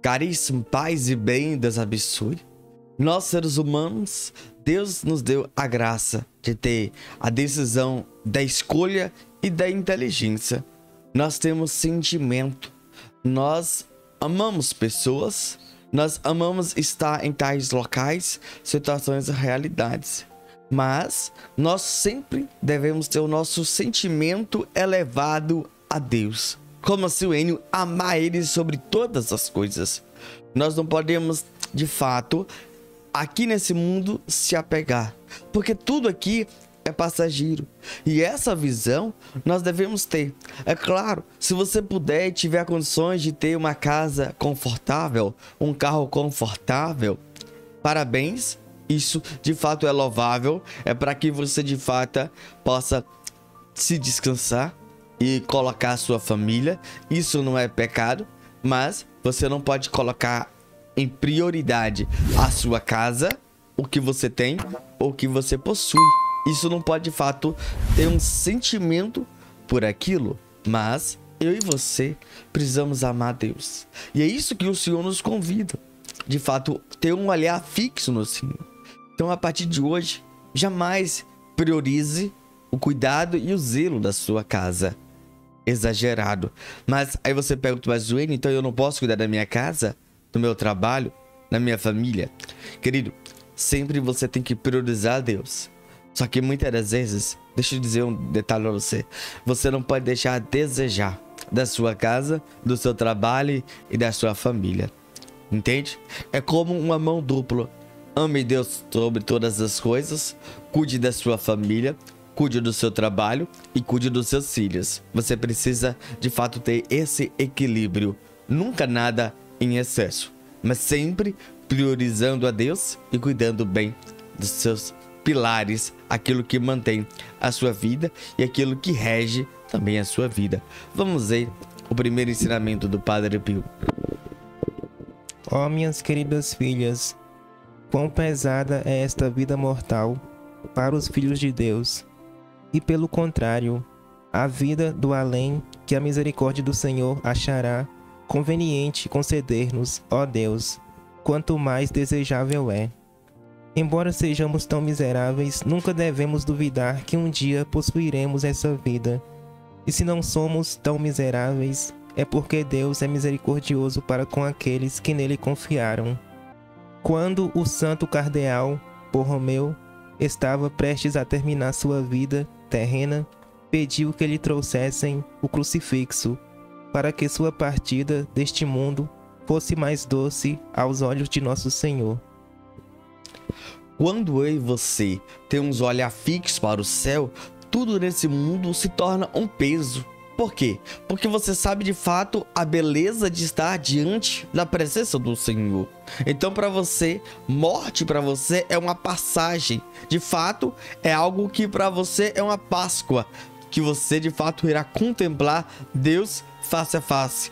Caríssimo, paz e bem, Deus abençoe. Nós, seres humanos, Deus nos deu a graça de ter a decisão da escolha e da inteligência. Nós temos sentimento, nós amamos pessoas, nós amamos estar em tais locais, situações e realidades. Mas nós sempre devemos ter o nosso sentimento elevado a Deus. Como assim, o Enio, amar Ele sobre todas as coisas. Nós não podemos, de fato, aqui nesse mundo se apegar, porque tudo aqui é passageiro. E essa visão nós devemos ter. É claro, se você puder e tiver condições de ter uma casa confortável, um carro confortável, parabéns. Isso de fato é louvável. É para que você de fato possa se descansar e colocar a sua família. Isso não é pecado, mas você não pode colocar em prioridade a sua casa, o que você tem ou o que você possui. Isso não pode de fato ter um sentimento por aquilo, mas eu e você precisamos amar a Deus. E é isso que o Senhor nos convida, de fato, ter um olhar fixo no Senhor. Então, a partir de hoje, jamais priorize o cuidado e o zelo da sua casa. Exagerado. Mas aí você pergunta, mas Wayne, então eu não posso cuidar da minha casa, do meu trabalho, da minha família? Querido, sempre você tem que priorizar Deus. Só que muitas das vezes, deixa eu dizer um detalhe pra você, você não pode deixar de desejar da sua casa, do seu trabalho e da sua família. Entende? É como uma mão dupla. Ame Deus sobre todas as coisas, cuide da sua família, cuide do seu trabalho e cuide dos seus filhos. Você precisa de fato ter esse equilíbrio. Nunca nada em excesso, mas sempre priorizando a Deus e cuidando bem dos seus pilares, aquilo que mantém a sua vida e aquilo que rege também a sua vida. Vamos ver o primeiro ensinamento do Padre Pio. Ó minhas queridas filhas, quão pesada é esta vida mortal para os filhos de Deus, e pelo contrário, a vida do além que a misericórdia do Senhor achará conveniente conceder-nos, ó Deus, quanto mais desejável é. Embora sejamos tão miseráveis, nunca devemos duvidar que um dia possuiremos essa vida. E se não somos tão miseráveis, é porque Deus é misericordioso para com aqueles que nele confiaram. Quando o santo cardeal Borromeu estava prestes a terminar sua vida terrena, pediu que lhe trouxessem o crucifixo, para que sua partida deste mundo fosse mais doce aos olhos de nosso Senhor. Quando eu e você temos olhar fixo para o céu, tudo nesse mundo se torna um peso. Por quê? Porque você sabe de fato a beleza de estar diante da presença do Senhor. Então, para você, morte para você é uma passagem. De fato, é algo que para você é uma Páscoa, que você de fato irá contemplar Deus face a face.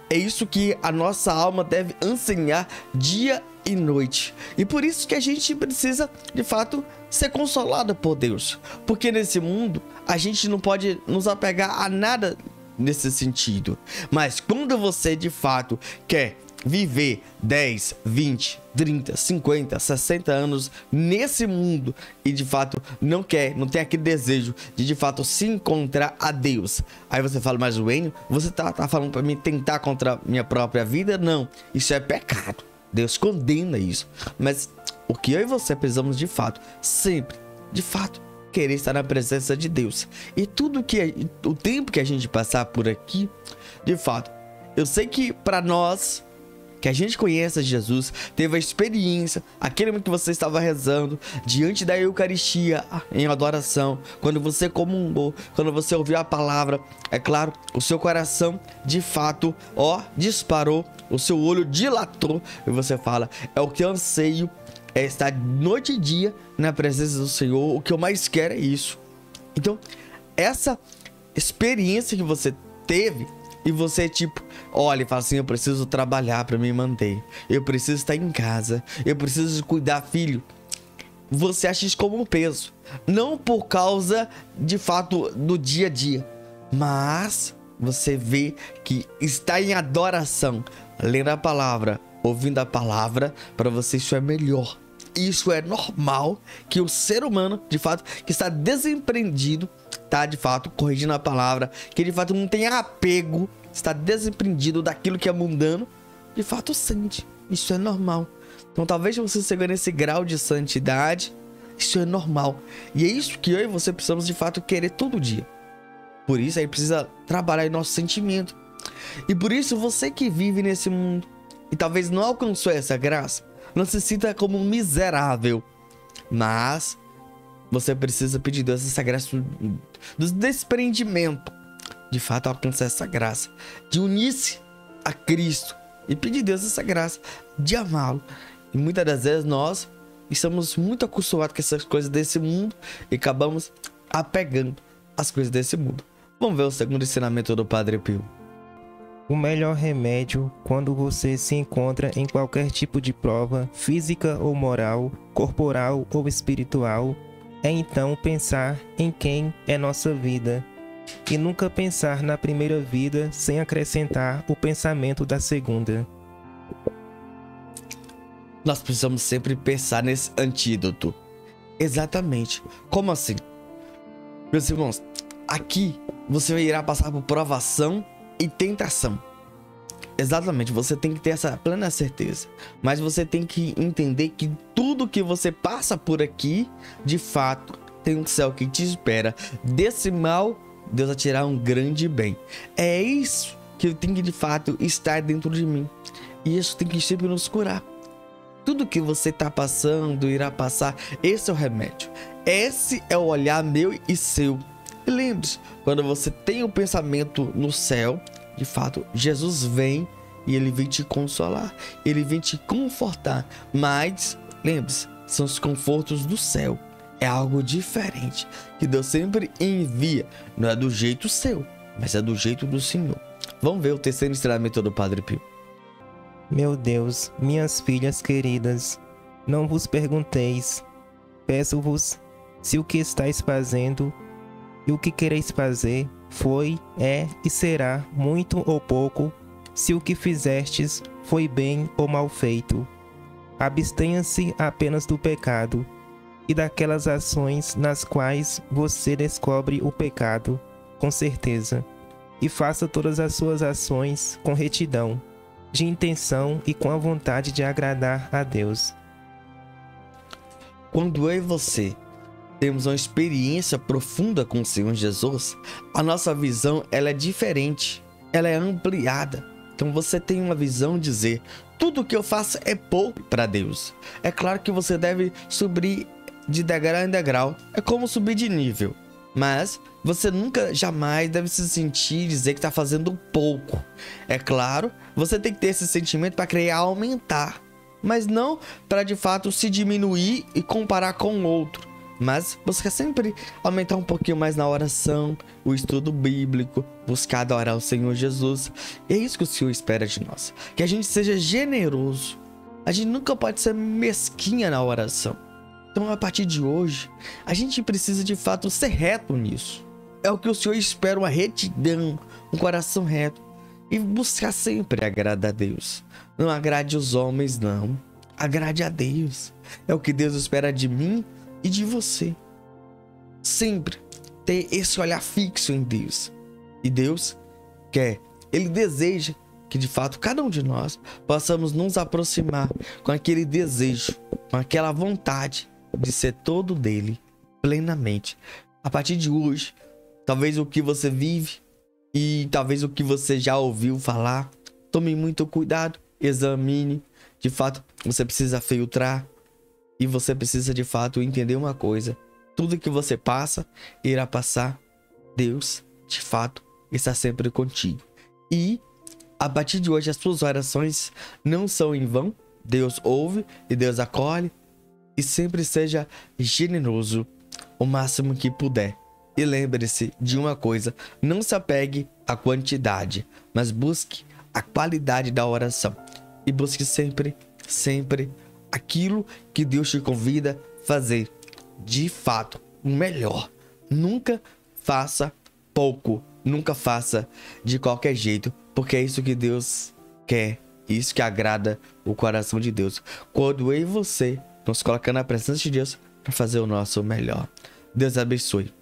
É isso que a nossa alma deve ensinar dia e noite. E por isso que a gente precisa, de fato, ser consolado por Deus. Porque nesse mundo, a gente não pode nos apegar a nada nesse sentido. Mas quando você, de fato, quer viver 10, 20, 30, 50, 60 anos nesse mundo e de fato não tem aquele desejo de fato se encontrar a Deus. Aí você fala, mas Wayne, você tá falando para mim tentar contra a minha própria vida? Não, isso é pecado. Deus condena isso. Mas o que eu e você precisamos de fato, sempre, de fato, querer estar na presença de Deus. E o tempo que a gente passar por aqui, de fato, eu sei que para nós que a gente conhece Jesus, teve a experiência, aquele momento que você estava rezando diante da Eucaristia em adoração, quando você comungou, quando você ouviu a palavra, é claro, o seu coração de fato, disparou, o seu olho dilatou e você fala, é o que eu anseio, é estar noite e dia na presença do Senhor, o que eu mais quero é isso. Então, essa experiência que você teve, e você olha e fala assim, eu preciso trabalhar para me manter, eu preciso estar em casa, eu preciso cuidar, filho. Você acha isso como um peso, não por causa de fato do dia a dia, mas você vê que está em adoração, lendo a palavra, ouvindo a palavra, para você isso é melhor. Isso é normal que o ser humano, de fato, que está desempreendido, tá de fato corrigindo a palavra, que de fato não tem apego, está desempreendido daquilo que é mundano, de fato sente. Isso é normal. Então talvez você chegue nesse grau de santidade, isso é normal. E é isso que eu e você precisamos de fato querer todo dia. Por isso aí precisa trabalhar em nosso sentimento. E por isso você que vive nesse mundo e talvez não alcançou essa graça, não se sinta como um miserável, mas você precisa pedir a Deus essa graça do desprendimento, de fato alcançar essa graça, de unir-se a Cristo e pedir a Deus essa graça de amá-lo. E muitas das vezes nós estamos muito acostumados com essas coisas desse mundo e acabamos apegando as coisas desse mundo. Vamos ver o segundo ensinamento do Padre Pio. O melhor remédio quando você se encontra em qualquer tipo de prova, física ou moral, corporal ou espiritual, é então pensar em quem é nossa vida, e nunca pensar na primeira vida sem acrescentar o pensamento da segunda. Nós precisamos sempre pensar nesse antídoto. Exatamente. Como assim? Meus irmãos, aqui você irá passar por provação e tentação. Exatamente, você tem que ter essa plena certeza. Mas você tem que entender que tudo que você passa por aqui, de fato, tem um céu que te espera. Desse mal, Deus vai tirar um grande bem. É isso que tem que, de fato, estar dentro de mim. E isso tem que sempre nos curar. Tudo que você está passando, irá passar. Esse é o remédio. Esse é o olhar meu e seu. E lembre-se, quando você tem o pensamento no céu, de fato, Jesus vem e ele vem te consolar, ele vem te confortar. Mas, lembre-se, são os confortos do céu. É algo diferente, que Deus sempre envia. Não é do jeito seu, mas é do jeito do Senhor. Vamos ver o terceiro ensinamento do Padre Pio. Meu Deus, minhas filhas queridas, não vos pergunteis. Peço-vos se o que estáis fazendo e o que quereis fazer foi, é e será muito ou pouco, se o que fizestes foi bem ou mal feito. Abstenha-se apenas do pecado e daquelas ações nas quais você descobre o pecado, com certeza, e faça todas as suas ações com retidão, de intenção e com a vontade de agradar a Deus. Quando eu e você temos uma experiência profunda com o Senhor Jesus, a nossa visão ela é diferente, ela é ampliada. Então você tem uma visão de dizer, tudo que eu faço é pouco para Deus. É claro que você deve subir de degrau em degrau, é como subir de nível. Mas você nunca, jamais deve se sentir, dizer que está fazendo pouco. É claro, você tem que ter esse sentimento para querer aumentar, mas não para de fato se diminuir e comparar com o outro. Mas você quer sempre aumentar um pouquinho mais na oração, o estudo bíblico, buscar adorar o Senhor Jesus. E é isso que o Senhor espera de nós. Que a gente seja generoso. A gente nunca pode ser mesquinha na oração. Então, a partir de hoje, a gente precisa de fato ser reto nisso. É o que o Senhor espera, uma retidão, um coração reto. E buscar sempre agradar a Deus. Não agrade os homens, não. Agrade a Deus. É o que Deus espera de mim e de você. Sempre ter esse olhar fixo em Deus. E Deus quer, Ele deseja que de fato cada um de nós possamos nos aproximar com aquele desejo, com aquela vontade de ser todo dele plenamente. A partir de hoje, talvez o que você vive e talvez o que você já ouviu falar, tome muito cuidado, examine. De fato, você precisa filtrar. E você precisa de fato entender uma coisa. Tudo que você passa, irá passar. Deus, de fato, está sempre contigo. E, a partir de hoje, as suas orações não são em vão. Deus ouve e Deus acolhe. E sempre seja generoso o máximo que puder. E lembre-se de uma coisa. Não se apegue à quantidade, mas busque a qualidade da oração. E busque sempre, sempre aquilo que Deus te convida a fazer, de fato, o melhor. Nunca faça pouco, Nunca faça de qualquer jeito, porque é isso que Deus quer, isso que agrada o coração de Deus. Quando eu e você nos colocamos na presença de Deus para fazer o nosso melhor. Deus abençoe.